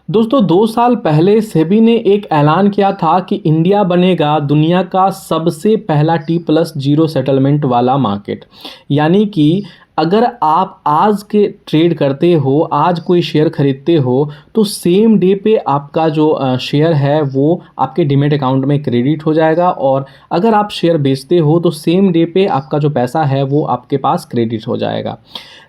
दोस्तों 2 साल पहले सेबी ने एक ऐलान किया था कि इंडिया बनेगा दुनिया का सबसे पहला T+0 सेटलमेंट वाला मार्केट। यानी कि अगर आप आज के ट्रेड करते हो, आज कोई शेयर खरीदते हो, तो सेम डे पे आपका जो शेयर है वो आपके डीमैट अकाउंट में क्रेडिट हो जाएगा, और अगर आप शेयर बेचते हो तो सेम डे पे आपका जो पैसा है वो आपके पास क्रेडिट हो जाएगा।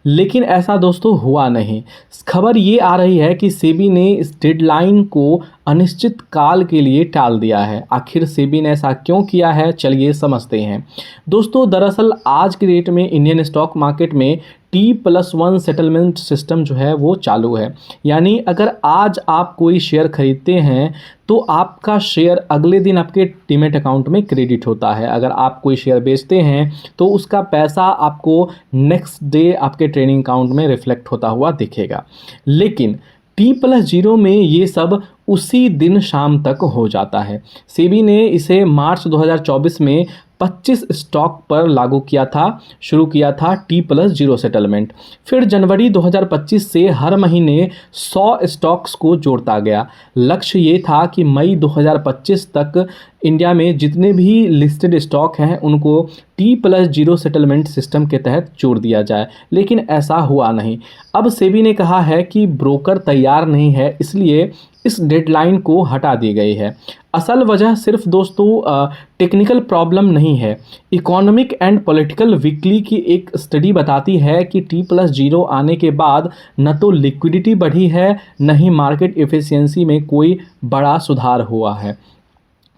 लेकिन ऐसा दोस्तों हुआ नहीं। खबर ये आ रही है कि सेबी ने इस डेडलाइन को अनिश्चित काल के लिए टाल दिया है। आखिर सेबी ने ऐसा क्यों किया है, चलिए समझते हैं। दोस्तों दरअसल आज की डेट में इंडियन स्टॉक मार्केट में T+1 सेटलमेंट सिस्टम जो है वो चालू है। यानी अगर आज आप कोई शेयर खरीदते हैं तो आपका शेयर अगले दिन आपके डीमैट अकाउंट में क्रेडिट होता है। अगर आप कोई शेयर बेचते हैं तो उसका पैसा आपको नेक्स्ट डे आपके ट्रेडिंग अकाउंट में रिफ्लेक्ट होता हुआ दिखेगा। लेकिन T+0 में ये सब उसी दिन शाम तक हो जाता है। सेबी ने इसे मार्च 2024 में 25 स्टॉक पर लागू किया था, शुरू किया था T+0 सेटलमेंट। फिर जनवरी 2025 से हर महीने 100 स्टॉक्स को जोड़ता गया। लक्ष्य ये था कि मई 2025 तक इंडिया में जितने भी लिस्टेड स्टॉक हैं उनको T+0 सेटलमेंट सिस्टम के तहत जोड़ दिया जाए, लेकिन ऐसा हुआ नहीं। अब सेबी ने कहा है कि ब्रोकर तैयार नहीं है, इसलिए इस डेडलाइन को हटा दी गई है। असल वजह सिर्फ दोस्तों टेक्निकल प्रॉब्लम नहीं है। इकोनॉमिक एंड पॉलिटिकल वीकली की एक स्टडी बताती है कि T+0 आने के बाद न तो लिक्विडिटी बढ़ी है, न ही मार्केट एफिशिएंसी में कोई बड़ा सुधार हुआ है।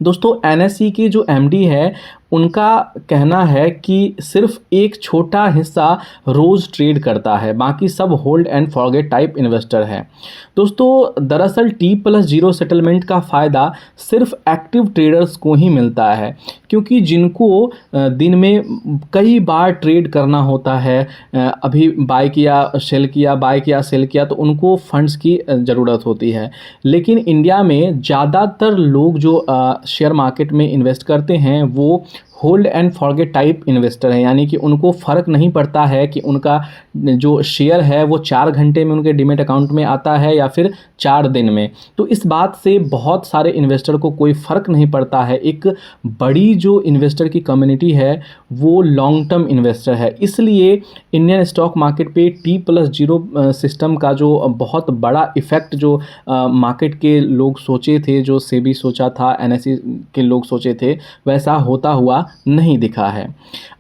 दोस्तों एनएसई के जो एमडी है उनका कहना है कि सिर्फ एक छोटा हिस्सा रोज़ ट्रेड करता है, बाकी सब hold and forget type investor है। दोस्तों दरअसल T+0 सेटलमेंट का फ़ायदा सिर्फ एक्टिव ट्रेडर्स को ही मिलता है, क्योंकि जिनको दिन में कई बार ट्रेड करना होता है, अभी बाय किया सेल किया, बाय किया सेल किया, तो उनको फंड्स की ज़रूरत होती है। लेकिन इंडिया में ज़्यादातर लोग जो शेयर मार्केट में इन्वेस्ट करते हैं वो hold and forget type investor हैं। यानी कि उनको फ़र्क नहीं पड़ता है कि उनका जो शेयर है वो 4 घंटे में उनके डीमैट अकाउंट में आता है या फिर 4 दिन में। तो इस बात से बहुत सारे इन्वेस्टर को कोई फ़र्क नहीं पड़ता है। एक बड़ी जो इन्वेस्टर की कम्युनिटी है वो लॉन्ग टर्म इन्वेस्टर है। इसलिए इंडियन स्टॉक मार्केट पे T+0 सिस्टम का जो बहुत बड़ा इफ़ेक्ट जो मार्केट के लोग सोचे थे, जो सेबी सोचा था, एनएसई के लोग सोचे थे, वैसा होता हुआ नहीं दिखा है।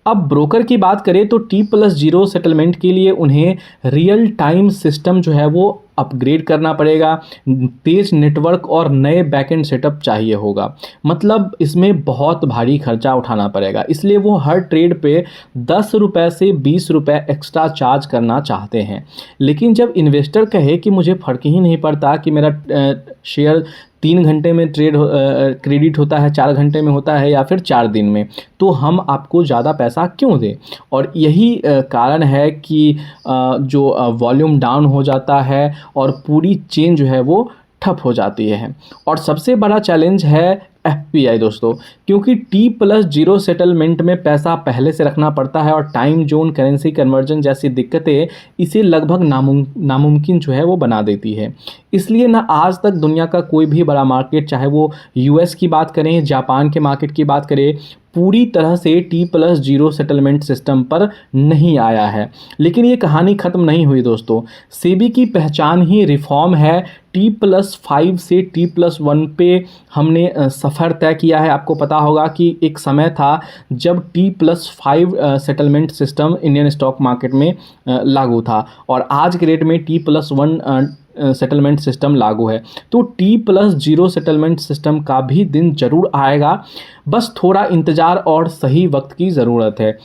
अब ब्रोकर की बात करें तो T+0 सेटलमेंट के लिए उन्हें रियल टाइम सिस्टम जो है वो अपग्रेड करना पड़ेगा, तेज नेटवर्क और नए बैकएंड सेटअप चाहिए होगा। मतलब इसमें बहुत भारी खर्चा उठाना पड़ेगा, इसलिए वो हर ट्रेड पे 10 रुपये से 20 रुपये एक्स्ट्रा चार्ज करना चाहते हैं। लेकिन जब इन्वेस्टर कहे कि मुझे फ़र्क ही नहीं पड़ता कि मेरा शेयर 3 घंटे में क्रेडिट होता है, 4 घंटे में होता है या फिर 4 दिन में, तो हम आपको ज़्यादा पैसा क्यों दें। और यही कारण है कि जो वॉल्यूम डाउन हो जाता है और पूरी चेन जो है वो ठप हो जाती है। और सबसे बड़ा चैलेंज है एफपीआई दोस्तों, क्योंकि T+0 सेटलमेंट में पैसा पहले से रखना पड़ता है और टाइम जोन, करेंसी कन्वर्जन जैसी दिक्कतें इसे लगभग नामुमकिन जो है वो बना देती है। इसलिए ना आज तक दुनिया का कोई भी बड़ा मार्केट, चाहे वो यूएस की बात करें, जापान के मार्केट की बात करें, पूरी तरह से T+0 सेटलमेंट सिस्टम पर नहीं आया है। लेकिन ये कहानी ख़त्म नहीं हुई दोस्तों। सेबी की पहचान ही रिफॉर्म है। T+5 से T+1 पे हमने सफ़र तय किया है। आपको पता होगा कि एक समय था जब T+5 settlement system Indian stock market में लागू था, और आज के डेट में T+1 सेटलमेंट सिस्टम लागू है। तो T+0 सेटलमेंट सिस्टम का भी दिन ज़रूर आएगा, बस थोड़ा इंतज़ार और सही वक्त की ज़रूरत है।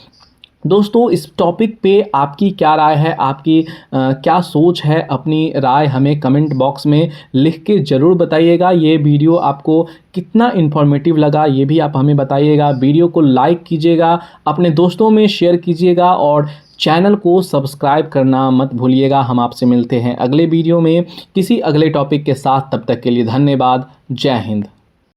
दोस्तों इस टॉपिक पे आपकी क्या राय है, आपकी क्या सोच है, अपनी राय हमें कमेंट बॉक्स में लिख के ज़रूर बताइएगा। ये वीडियो आपको कितना इन्फॉर्मेटिव लगा ये भी आप हमें बताइएगा। वीडियो को लाइक कीजिएगा, अपने दोस्तों में शेयर कीजिएगा और चैनल को सब्सक्राइब करना मत भूलिएगा। हम आपसे मिलते हैं अगले वीडियो में किसी अगले टॉपिक के साथ। तब तक के लिए धन्यवाद। जय हिंद।